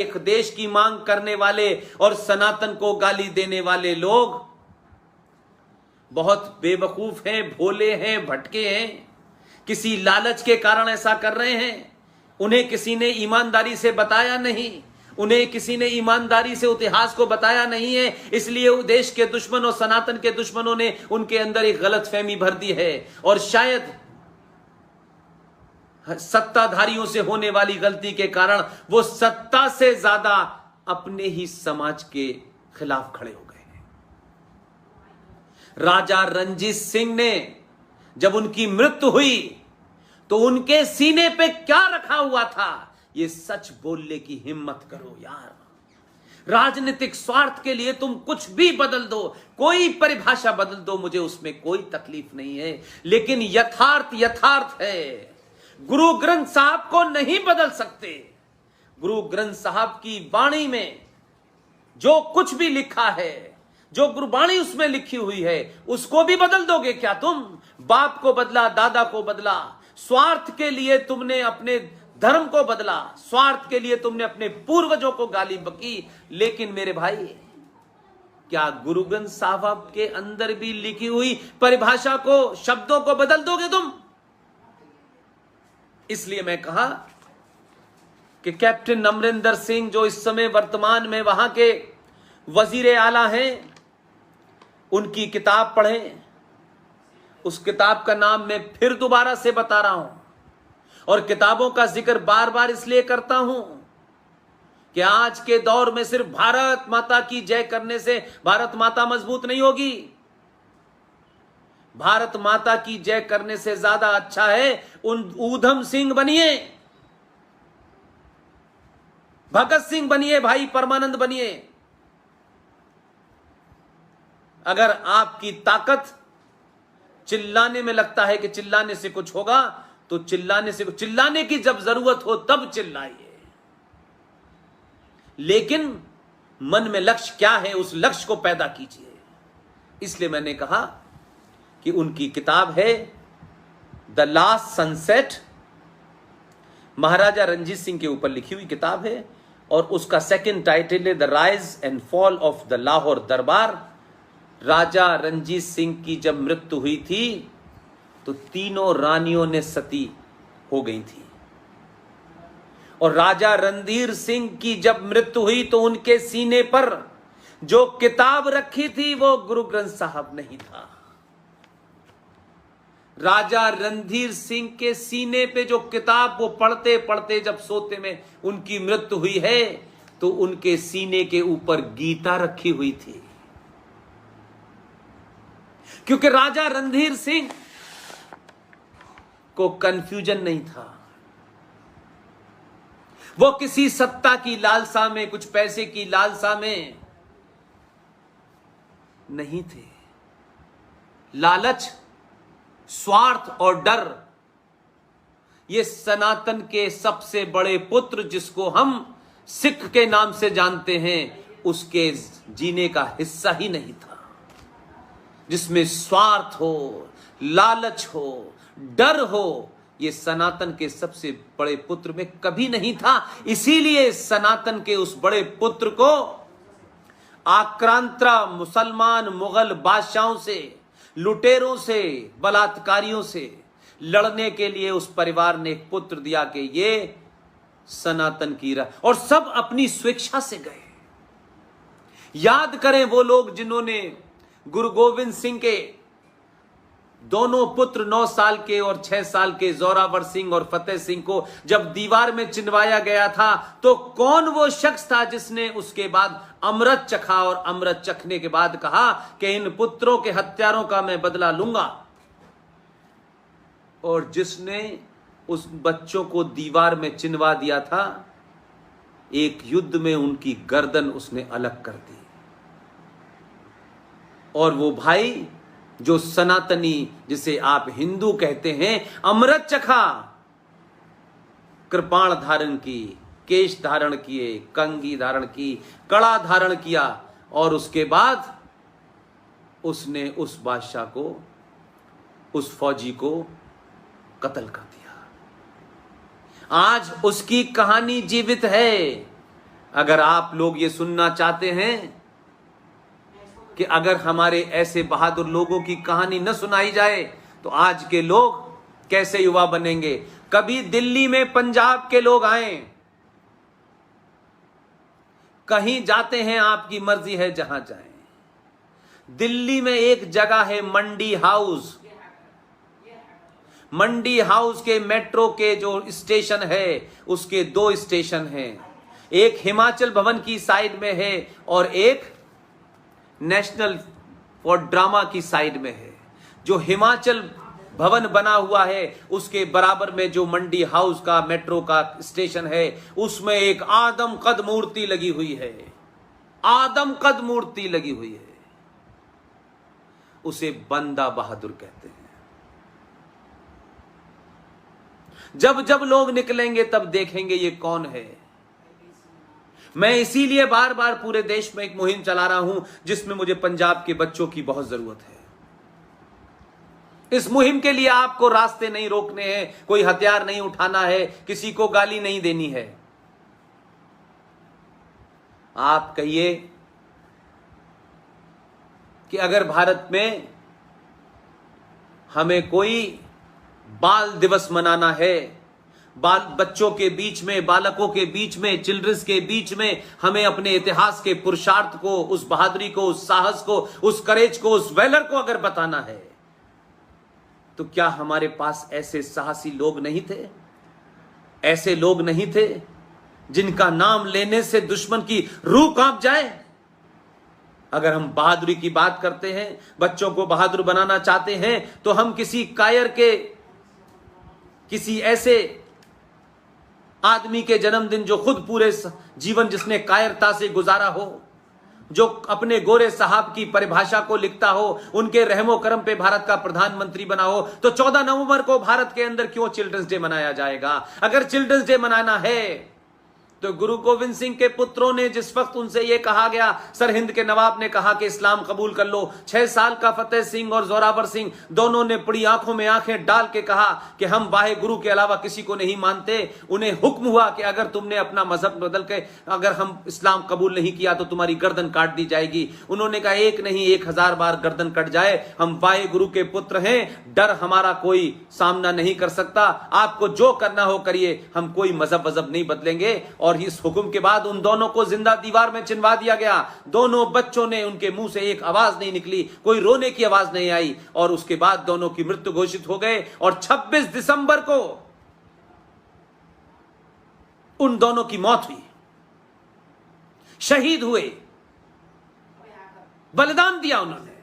एक देश की मांग करने वाले और सनातन को गाली देने वाले लोग बहुत बेवकूफ हैं, भोले हैं, भटके हैं, किसी लालच के कारण ऐसा कर रहे हैं। उन्हें किसी ने ईमानदारी से बताया नहीं, उन्हें किसी ने ईमानदारी से इतिहास को बताया नहीं है, इसलिए देश के दुश्मन और सनातन के दुश्मनों ने उनके अंदर एक गलतफहमी भर दी है। और शायद सत्ताधारियों से होने वाली गलती के कारण वो सत्ता से ज्यादा अपने ही समाज के खिलाफ खड़े हो गए हैं। राजा रणजीत सिंह ने जब उनकी मृत्यु हुई तो उनके सीने पे क्या रखा हुआ था, ये सच बोलने की हिम्मत करो यार। राजनीतिक स्वार्थ के लिए तुम कुछ भी बदल दो, कोई परिभाषा बदल दो, मुझे उसमें कोई तकलीफ नहीं है, लेकिन यथार्थ यथार्थ है। गुरु ग्रंथ साहब को नहीं बदल सकते। गुरु ग्रंथ साहब की वाणी में जो कुछ भी लिखा है, जो गुरबाणी उसमें लिखी हुई है, उसको भी बदल दोगे क्या तुम? बाप को बदला, दादा को बदला, स्वार्थ के लिए तुमने अपने धर्म को बदला, स्वार्थ के लिए तुमने अपने पूर्वजों को गाली बकी। लेकिन मेरे भाई, क्या गुरु ग्रंथ साहब के अंदर भी लिखी हुई परिभाषा को, शब्दों को बदल दोगे तुम? इसलिए मैं कहा कि कैप्टन अमरिंदर सिंह जो इस समय वर्तमान में वहां के वजीर आला हैं, उनकी किताब पढ़ें। उस किताब का नाम मैं फिर दोबारा से बता रहा हूं, और किताबों का जिक्र बार बार इसलिए करता हूं कि आज के दौर में सिर्फ भारत माता की जय करने से भारत माता मजबूत नहीं होगी। भारत माता की जय करने से ज्यादा अच्छा है उन ऊधम सिंह बनिए, भगत सिंह बनिए, भाई परमानंद बनिए। अगर आपकी ताकत चिल्लाने में लगता है कि चिल्लाने से कुछ होगा, तो चिल्लाने की जब जरूरत हो तब चिल्लाइए, लेकिन मन में लक्ष्य क्या है उस लक्ष्य को पैदा कीजिए। इसलिए मैंने कहा कि उनकी किताब है द लास्ट सनसेट, महाराजा रणजीत सिंह के ऊपर लिखी हुई किताब है, और उसका सेकंड टाइटल है the rise and fall of the Lahore दरबार। राजा रणजीत सिंह की जब मृत्यु हुई थी तो तीनों रानियों ने सती हो गई थी, और राजा रणधीर सिंह की जब मृत्यु हुई तो उनके सीने पर जो किताब रखी थी वो गुरु ग्रंथ साहब नहीं था। राजा रणधीर सिंह के सीने पे जो किताब वो पढ़ते पढ़ते जब सोते में उनकी मृत्यु हुई है, तो उनके सीने के ऊपर गीता रखी हुई थी, क्योंकि राजा रणधीर सिंह को कंफ्यूजन नहीं था। वो किसी सत्ता की लालसा में, कुछ पैसे की लालसा में नहीं थे। लालच, स्वार्थ और डर, ये सनातन के सबसे बड़े पुत्र, जिसको हम सिख के नाम से जानते हैं, उसके जीने का हिस्सा ही नहीं था। जिसमें स्वार्थ हो, लालच हो, डर हो, ये सनातन के सबसे बड़े पुत्र में कभी नहीं था। इसीलिए सनातन के उस बड़े पुत्र को आक्रांता मुसलमान मुगल बादशाहों से, लुटेरों से, बलात्कारियों से लड़ने के लिए उस परिवार ने एक पुत्र दिया कि ये सनातन की राह, और सब अपनी स्वेच्छा से गए। याद करें वो लोग जिन्होंने गुरु गोविंद सिंह के दोनों पुत्र 9 साल के और 6 साल के जोरावर सिंह और फतेह सिंह को जब दीवार में चिनवाया गया था, तो कौन वो शख्स था जिसने उसके बाद अमृत चखा, और अमृत चखने के बाद कहा कि इन पुत्रों के हत्यारों का मैं बदला लूंगा, और जिसने उस बच्चों को दीवार में चिनवा दिया था, एक युद्ध में उनकी गर्दन उसने अलग कर दी। और वो भाई जो सनातनी, जिसे आप हिंदू कहते हैं, अमृत चखा, कृपाण धारण की, केश धारण किए, कंघी धारण की, कड़ा धारण किया, और उसके बाद उसने उस बादशाह को, उस फौजी को कत्ल कर दिया। आज उसकी कहानी जीवित है। अगर आप लोग ये सुनना चाहते हैं कि अगर हमारे ऐसे बहादुर लोगों की कहानी न सुनाई जाए तो आज के लोग कैसे युवा बनेंगे। कभी दिल्ली में पंजाब के लोग आए, कहीं जाते हैं आपकी मर्जी है जहां जाएं। दिल्ली में एक जगह है मंडी हाउस। मंडी हाउस के मेट्रो के जो स्टेशन है उसके 2 स्टेशन हैं, एक हिमाचल भवन की साइड में है और एक नेशनल फॉर ड्रामा की साइड में है। जो हिमाचल भवन बना हुआ है उसके बराबर में जो मंडी हाउस का मेट्रो का स्टेशन है उसमें एक आदमकद मूर्ति लगी हुई है, आदमकद मूर्ति लगी हुई है। उसे बंदा बहादुर कहते हैं। जब जब लोग निकलेंगे तब देखेंगे ये कौन है। मैं इसीलिए बार बार पूरे देश में एक मुहिम चला रहा हूं जिसमें मुझे पंजाब के बच्चों की बहुत जरूरत है। इस मुहिम के लिए आपको रास्ते नहीं रोकने हैं, कोई हथियार नहीं उठाना है, किसी को गाली नहीं देनी है। आप कहिए कि अगर भारत में हमें कोई बाल दिवस मनाना है, बच्चों के बीच में, बालकों के बीच में, चिल्ड्रंस के बीच में हमें अपने इतिहास के पुरुषार्थ को, उस बहादुरी को, उस साहस को, उस करेज को, उस वैलर को अगर बताना है तो क्या हमारे पास ऐसे साहसी लोग नहीं थे? ऐसे लोग नहीं थे जिनका नाम लेने से दुश्मन की रूह कांप जाए? अगर हम बहादुरी की बात करते हैं, बच्चों को बहादुर बनाना चाहते हैं तो हम किसी कायर के, किसी ऐसे आदमी के जन्मदिन जो खुद पूरे जीवन जिसने कायरता से गुजारा हो, जो अपने गोरे साहब की परिभाषा को लिखता हो, उनके रहमो करम पे भारत का प्रधानमंत्री बना हो, तो 14 नवंबर को भारत के अंदर क्यों चिल्ड्रंस डे मनाया जाएगा? अगर चिल्ड्रंस डे मनाना है तो गुरु गोविंद सिंह के पुत्रों ने जिस वक्त उनसे यह कहा गया, सरहिंद के नवाब ने कहा कि इस्लाम कबूल कर लो, 6 साल का फतेह सिंह और जोरावर सिंह दोनों ने बड़ी आंखों में आंखें डाल के कहा कि हम वाहे गुरु के अलावा किसी को नहीं मानते। उन्हें हुक्म हुआ कि अगर तुमने अपना मजहब बदल के अगर हम इस्लाम कबूल नहीं किया तो तुम्हारी गर्दन काट दी जाएगी। उन्होंने कहा एक नहीं 1000 बार गर्दन कट जाए, हम वाहे गुरु के पुत्र हैं, डर हमारा कोई सामना नहीं कर सकता, आपको जो करना हो करिए, हम कोई मजहब नहीं बदलेंगे। और इस हुक्म के बाद उन दोनों को जिंदा दीवार में चिनवा दिया गया। दोनों बच्चों ने, उनके मुंह से एक आवाज नहीं निकली, कोई रोने की आवाज नहीं आई, और उसके बाद दोनों की मृत्यु घोषित हो गए। और 26 दिसंबर को उन दोनों की मौत हुई, शहीद हुए, बलिदान दिया उन्होंने।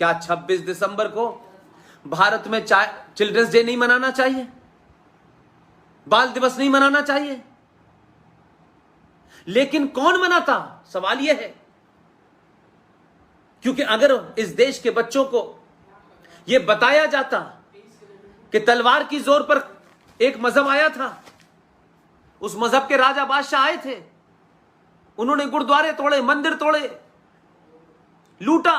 क्या 26 दिसंबर को भारत में चिल्ड्रंस डे नहीं मनाना चाहिए? बाल दिवस नहीं मनाना चाहिए? लेकिन कौन मनाता? सवाल यह है। क्योंकि अगर इस देश के बच्चों को यह बताया जाता कि तलवार की जोर पर एक मजहब आया था, उस मजहब के राजा बादशाह आए थे, उन्होंने गुरुद्वारे तोड़े, मंदिर तोड़े, लूटा,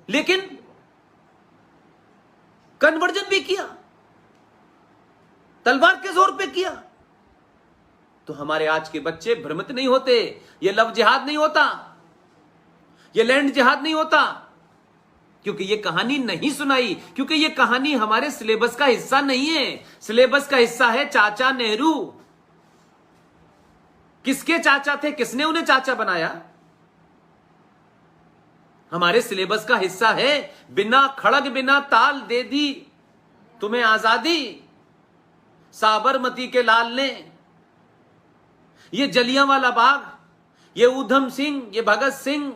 लेकिन कन्वर्जन भी किया, तलवार के जोर पे किया, तो हमारे आज के बच्चे भ्रमित नहीं होते। यह लव जिहाद नहीं होता, यह लैंड जिहाद नहीं होता, क्योंकि यह कहानी नहीं सुनाई, क्योंकि यह कहानी हमारे सिलेबस का हिस्सा नहीं है। सिलेबस का हिस्सा है चाचा नेहरू। किसके चाचा थे? किसने उन्हें चाचा बनाया? हमारे सिलेबस का हिस्सा है बिना खड़ग बिना ताल दे दी तुम्हें आजादी, साबरमती के लाल ने। ये जलियांवाला बाग, ये ऊधम सिंह, ये भगत सिंह,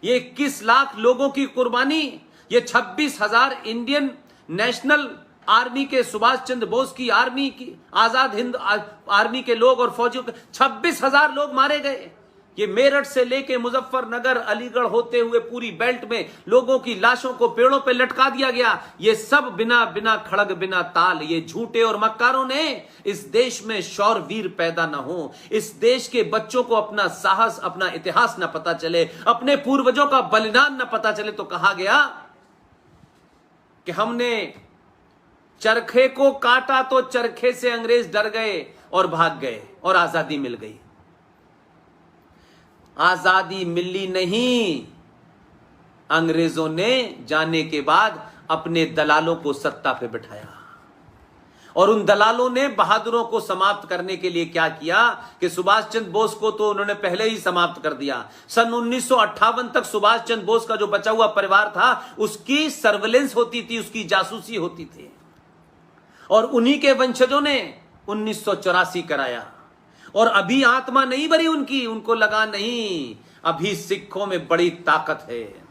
ये 21 लाख लोगों की कुर्बानी, ये 26,000 इंडियन नेशनल आर्मी के, सुभाष चंद्र बोस की आर्मी की, आजाद हिंद आर्मी के लोग और फौजियों के 26,000 लोग मारे गए। ये मेरठ से लेके मुजफ्फरनगर, अलीगढ़ होते हुए पूरी बेल्ट में लोगों की लाशों को पेड़ों पे लटका दिया गया। ये सब बिना खड़ग बिना ताल। ये झूठे और मक्कारों ने इस देश में शौर वीर पैदा ना हो, इस देश के बच्चों को अपना साहस, अपना इतिहास ना पता चले, अपने पूर्वजों का बलिदान ना पता चले, तो कहा गया कि हमने चरखे को काटा तो चरखे से अंग्रेज डर गए और भाग गए और आजादी मिल गई। आजादी मिली नहीं, अंग्रेजों ने जाने के बाद अपने दलालों को सत्ता पे बिठाया और उन दलालों ने बहादुरों को समाप्त करने के लिए क्या किया कि सुभाष चंद्र बोस को तो उन्होंने पहले ही समाप्त कर दिया। सन 1958 तक सुभाष चंद्र बोस का जो बचा हुआ परिवार था उसकी सर्वेलेंस होती थी, उसकी जासूसी होती थी और उन्हीं के वंशजों ने 1984 कराया और अभी आत्मा नहीं भरी उनकी, उनको लगा नहीं अभी सिखों में बड़ी ताकत है।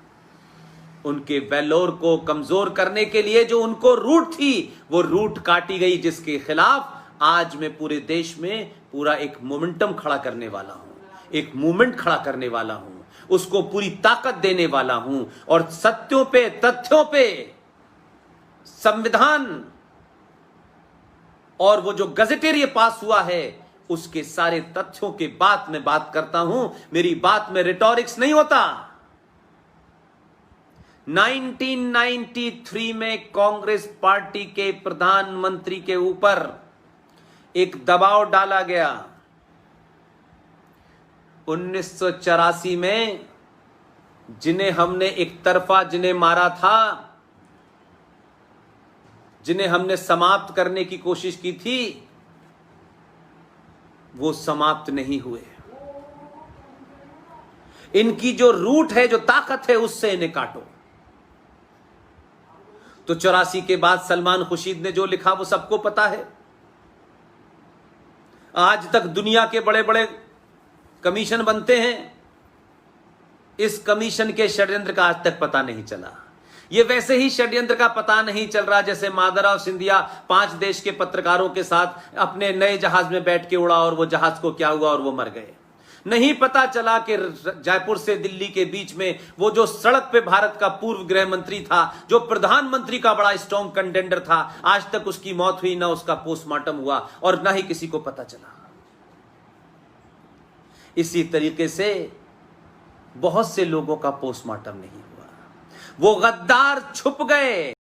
उनके वेलोर को कमजोर करने के लिए जो उनको रूट थी वो रूट काटी गई, जिसके खिलाफ आज मैं पूरे देश में पूरा एक मोमेंटम खड़ा करने वाला हूं, एक मूवमेंट खड़ा करने वाला हूं, उसको पूरी ताकत देने वाला हूं और सत्यों पे तथ्यों पे संविधान और वो जो गजेटेरिय पास हुआ है उसके सारे तथ्यों के बाद मैं बात करता हूं। मेरी बात में रिटोरिक्स नहीं होता। 1993 में कांग्रेस पार्टी के प्रधानमंत्री के ऊपर एक दबाव डाला गया। 1984 में जिन्हें हमने एक तरफा जिन्हें मारा था, जिन्हें हमने समाप्त करने की कोशिश की थी, वो समाप्त नहीं हुए। इनकी जो रूट है, जो ताकत है, उससे इन्हें काटो। तो 84 के बाद सलमान खुर्शीद ने जो लिखा वो सबको पता है। आज तक दुनिया के बड़े बड़े कमीशन बनते हैं, इस कमीशन के षड्यंत्र का आज तक पता नहीं चला। ये वैसे ही षड्यंत्र का पता नहीं चल रहा जैसे माधवराव सिंधिया 5 देश के पत्रकारों के साथ अपने नए जहाज में बैठ के उड़ा और वो जहाज को क्या हुआ और वो मर गए। नहीं पता चला कि जयपुर से दिल्ली के बीच में वो जो सड़क पे भारत का पूर्व गृह मंत्री था, जो प्रधानमंत्री का बड़ा स्ट्रॉन्ग कंटेंडर था, आज तक उसकी मौत हुई, ना उसका पोस्टमार्टम हुआ और ना ही किसी को पता चला। इसी तरीके से बहुत से लोगों का पोस्टमार्टम नहीं हुआ। वो गद्दार छुप गए।